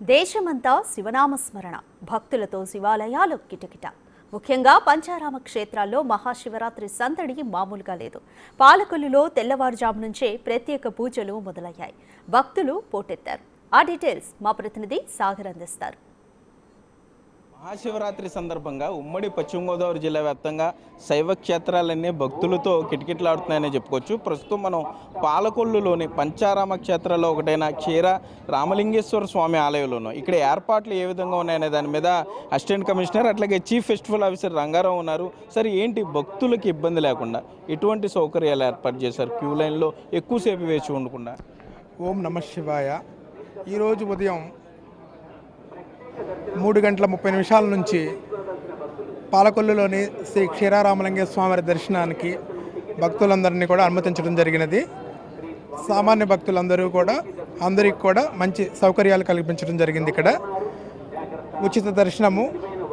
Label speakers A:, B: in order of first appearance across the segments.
A: దేశమంతా శివనామస్మరణ, భక్తులతో శివాలయాలు కిటకిట. ముఖ్యంగా పంచారామ క్షేత్రాల్లో మహాశివరాత్రి సందడి మామూలుగా లేదు. పాలకొల్లులో తెల్లవారుజాము నుంచే ప్రత్యేక పూజలు మొదలయ్యాయి. భక్తులు పోటెత్తారు. ఆ డీటెయిల్స్ మా ప్రతినిధి సాగర్ అందిస్తారు.
B: మహాశివరాత్రి సందర్భంగా ఉమ్మడి పశ్చిమ గోదావరి జిల్లా వ్యాప్తంగా శైవ క్షేత్రాలన్నీ భక్తులతో కిటకిటలాడుతున్నాయని చెప్పుకోవచ్చు. ప్రస్తుతం మనం పాలకొల్లులోని పంచారామ క్షేత్రాల్లో ఒకటైన క్షీర రామలింగేశ్వర స్వామి ఆలయంలోనూ ఇక్కడ ఏర్పాట్లు ఏ విధంగా ఉన్నాయనే దాని మీద అసిస్టెంట్ కమిషనర్ అట్లాగే చీఫ్ ఫెస్టివల్ ఆఫీసర్ రంగారావు ఉన్నారు. సరే, ఏంటి భక్తులకు ఇబ్బంది లేకుండా ఎటువంటి సౌకర్యాలు ఏర్పాటు చేశారు? క్యూ లైన్లో ఎక్కువసేపు వేచి ఉండకుండా.
C: ఓం నమ శివాయ. ఈరోజు ఉదయం 3:30 నుంచి పాలకొల్లులోని శ్రీ క్షీరారామలింగేశ్వర స్వామి దర్శనానికి భక్తులందరినీ కూడా అనుమతించడం జరిగినది. సామాన్య అందరికీ కూడా మంచి సౌకర్యాలు కల్పించడం జరిగింది. ఇక్కడ ఉచిత దర్శనము,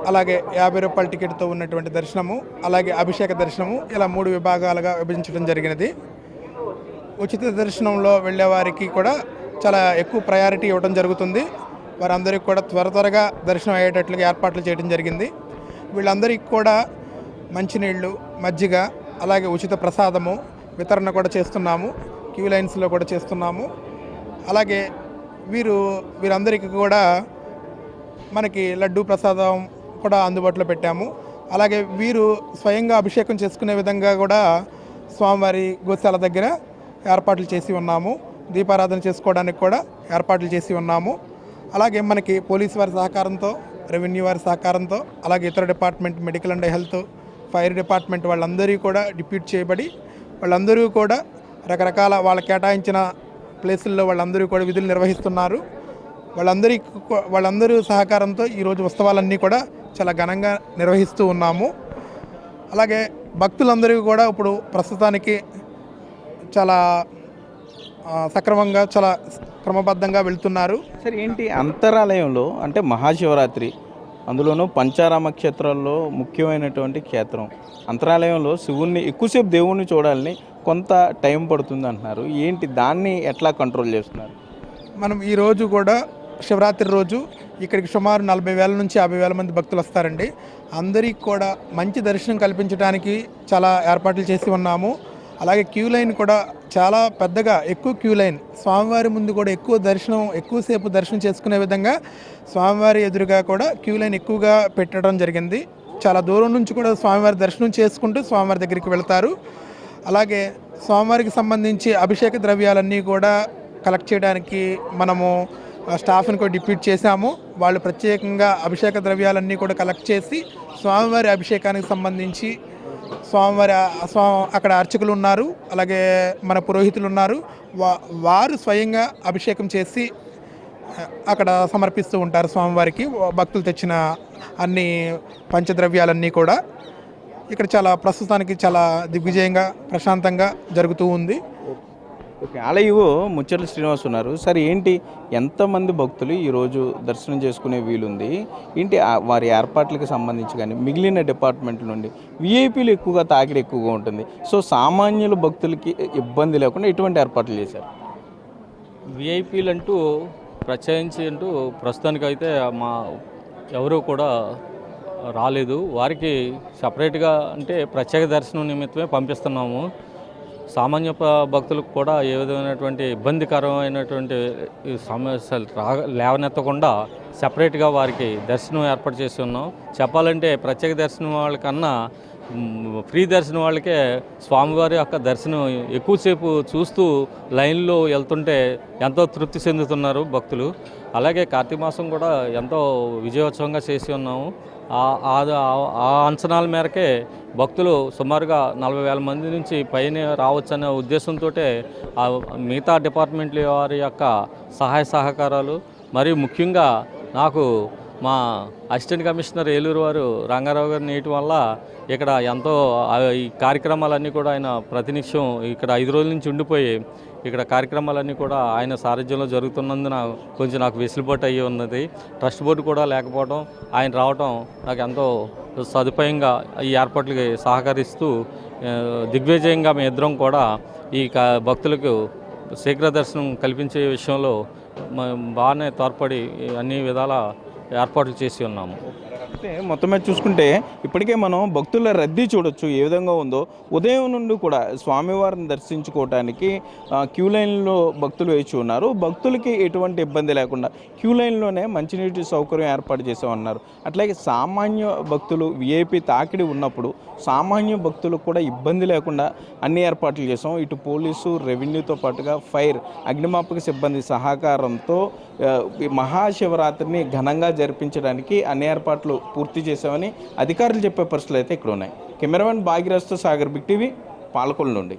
C: అలాగే 50 రూపాయల టికెట్తో ఉన్నటువంటి దర్శనము, అలాగే అభిషేక దర్శనము, ఇలా 3 విభాగాలుగా విభజించడం జరిగినది. ఉచిత దర్శనంలో వెళ్ళే వారికి కూడా చాలా ఎక్కువ ప్రయారిటీ ఇవ్వడం జరుగుతుంది. వారందరికీ కూడా త్వరగా దర్శనం అయ్యేటట్లుగా ఏర్పాట్లు చేయడం జరిగింది. వీళ్ళందరికీ కూడా మంచినీళ్ళు, మజ్జిగ, అలాగే ఉచిత ప్రసాదము వితరణ కూడా చేస్తున్నాము. క్యూ లైన్స్లో కూడా చేస్తున్నాము. అలాగే వీరందరికీ కూడా మనకి లడ్డూ ప్రసాదం కూడా అందుబాటులో పెట్టాము. అలాగే వీరు స్వయంగా అభిషేకం చేసుకునే విధంగా కూడా స్వామివారి గోశాల దగ్గర ఏర్పాట్లు చేసి ఉన్నాము. దీపారాధన చేసుకోవడానికి కూడా ఏర్పాట్లు చేసి ఉన్నాము. అలాగే మనకి పోలీసు వారి సహకారంతో, రెవెన్యూ వారి సహకారంతో, అలాగే ఇతర department, medical and health, fire department వాళ్ళందరూ కూడా డిప్యూట్ చేయబడి వాళ్ళందరూ కూడా రకరకాల వాళ్ళ కేటాయించిన ప్లేసుల్లో వాళ్ళందరూ కూడా విధులు నిర్వహిస్తున్నారు. వాళ్ళందరూ సహకారంతో ఈరోజు ఉత్సవాలన్నీ కూడా చాలా ఘనంగా నిర్వహిస్తూ ఉన్నాము. అలాగే భక్తులందరూ కూడా ఇప్పుడు ప్రస్తుతానికి చాలా సక్రమంగా, చాలా క్రమబద్ధంగా వెళ్తున్నారు.
B: సరే, ఏంటి అంతరాలయంలో అంటే మహాశివరాత్రి, అందులోనూ పంచారామ క్షేత్రాల్లో ముఖ్యమైనటువంటి క్షేత్రం అంతరాలయంలో శివుణ్ణి ఎక్కువసేపు దేవుణ్ణి చూడాలని కొంత టైం పడుతుంది అంటున్నారు. ఏంటి దాన్ని ఎట్లా కంట్రోల్ చేస్తున్నారు?
C: మనం ఈరోజు కూడా శివరాత్రి రోజు ఇక్కడికి సుమారు 40,000 నుంచి 50,000 మంది భక్తులు వస్తారండి. అందరికీ కూడా మంచి దర్శనం కల్పించడానికి చాలా ఏర్పాట్లు చేసి ఉన్నాము. అలాగే క్యూ లైన్ కూడా చాలా పెద్దగా, ఎక్కువ క్యూ లైన్, స్వామివారి ముందు కూడా ఎక్కువసేపు దర్శనం చేసుకునే విధంగా స్వామివారి ఎదురుగా కూడా క్యూ లైన్ ఎక్కువగా పెట్టడం జరిగింది. చాలా దూరం నుంచి కూడా స్వామివారి దర్శనం చేసుకుంటూ స్వామివారి దగ్గరికి వెళ్తారు. అలాగే స్వామివారికి సంబంధించి అభిషేక ద్రవ్యాలన్నీ కూడా కలెక్ట్ చేయడానికి మనము స్టాఫ్ని కూడా డిప్యూట్ చేశాము. వాళ్ళు ప్రత్యేకంగా అభిషేక ద్రవ్యాలన్నీ కూడా కలెక్ట్ చేసి స్వామివారి అభిషేకానికి సంబంధించి అక్కడ అర్చకులు ఉన్నారు, అలాగే మన పురోహితులు ఉన్నారు. వారు స్వయంగా అభిషేకం చేసి అక్కడ సమర్పిస్తూ ఉంటారు స్వామివారికి. భక్తులు తెచ్చిన అన్ని పంచద్రవ్యాలన్నీ కూడా ఇక్కడ ప్రస్తుతానికి చాలా దిగ్విజయంగా, ప్రశాంతంగా జరుగుతూ ఉంది.
B: ఓకే, ఆలయో ముచ్చర్ల శ్రీనివాస్ ఉన్నారు. సరే, ఏంటి ఎంతమంది భక్తులు ఈరోజు దర్శనం చేసుకునే వీలుంది? ఏంటి వారి ఏర్పాట్లకు సంబంధించి కానీ మిగిలిన డిపార్ట్మెంట్ల నుండి విఐపీలు ఎక్కువగా తాకిడి ఎక్కువగా ఉంటుంది. సో సామాన్యుల భక్తులకి ఇబ్బంది లేకుండా ఎటువంటి ఏర్పాట్లు చేశారు?
D: విఐపీలు అంటూ ప్రత్యేకించి ప్రస్తుతానికైతే ఎవరూ కూడా రాలేదు. వారికి సపరేట్గా ప్రత్యేక దర్శనం నిమిత్తమే పంపిస్తున్నాము. సామాన్య భక్తులకు కూడా ఏ విధమైనటువంటి ఇబ్బందికరమైనటువంటి సమస్యలు లేవనెత్తకుండా సపరేట్గా వారికి దర్శనం ఏర్పాటు చేసి ఉన్నాం. చెప్పాలంటే ప్రత్యేక దర్శనం వాళ్ళకన్నా ఫ్రీ దర్శనం వాళ్ళకే స్వామివారి యొక్క దర్శనం ఎక్కువసేపు చూస్తూ లైన్లో వెళ్తుంటే ఎంతో తృప్తి చెందుతున్నారు భక్తులు. అలాగే కార్తీక మాసం కూడా ఎంతో విజయోత్సవంగా చేసి ఉన్నాము. ఆ అంచనాల మేరకే భక్తులు సుమారుగా 40,000 మంది నుంచి పైన రావచ్చనే ఉద్దేశంతో మిగతా డిపార్ట్మెంట్ల వారి యొక్క సహాయ సహకారాలు, మరియు ముఖ్యంగా నాకు మా అసిస్టెంట్ కమిషనర్ ఏలూరు వారు రంగారావు గారు నేయటం వల్ల ఇక్కడ ఎంతో ఈ కార్యక్రమాలన్నీ కూడా ఆయన ప్రతినిత్యం ఇక్కడ 5 రోజుల నుంచి ఉండిపోయి ఇక్కడ కార్యక్రమాలన్నీ కూడా ఆయన సారథ్యంలో జరుగుతున్నందున కొంచెం నాకు వెసులుబాటు అయ్యి ఉన్నది. ట్రస్ట్ బోర్డు కూడా లేకపోవడం, ఆయన రావడం నాకు ఎంతో సదుపాయంగా ఈ ఏర్పాట్లకి సహకరిస్తూ దిగ్విజయంగా మీ ఇద్దరం కూడా ఈ భక్తులకు శీఘ్ర దర్శనం కల్పించే విషయంలో బాగానే తోడ్పడి అన్ని విధాల ఏర్పాట్లు చేసి ఉన్నాము.
B: అయితే మొత్తం మీద చూసుకుంటే ఇప్పటికే మనం భక్తుల రద్దీ చూడొచ్చు ఏ విధంగా ఉందో. ఉదయం నుండి కూడా స్వామివారిని దర్శించుకోవడానికి క్యూ లైన్లో భక్తులు వేచి ఉన్నారు. భక్తులకి ఎటువంటి ఇబ్బంది లేకుండా క్యూ లైన్లోనే మంచినీటి సౌకర్యం ఏర్పాటు చేసామన్నారు. అట్లాగే సామాన్య భక్తులు విఐపి తాకిడి ఉన్నప్పుడు సామాన్య భక్తులకు కూడా ఇబ్బంది లేకుండా అన్ని ఏర్పాట్లు చేసాం. ఇటు పోలీసు, రెవెన్యూతో పాటుగా ఫైర్, అగ్నిమాపక సిబ్బంది సహకారంతో ఈ మహాశివరాత్రిని ఘనంగా జరిపించడానికి అన్ని ఏర్పాట్లు పూర్తి చేశామని అధికారులు చెప్పే పరిస్థితులు అయితే ఇక్కడ ఉన్నాయి. కెమెరామెన్ భాగ్యరాజ్తో సాగర్, బిగ్ టీవీ, పాలకొల్లు నుండి.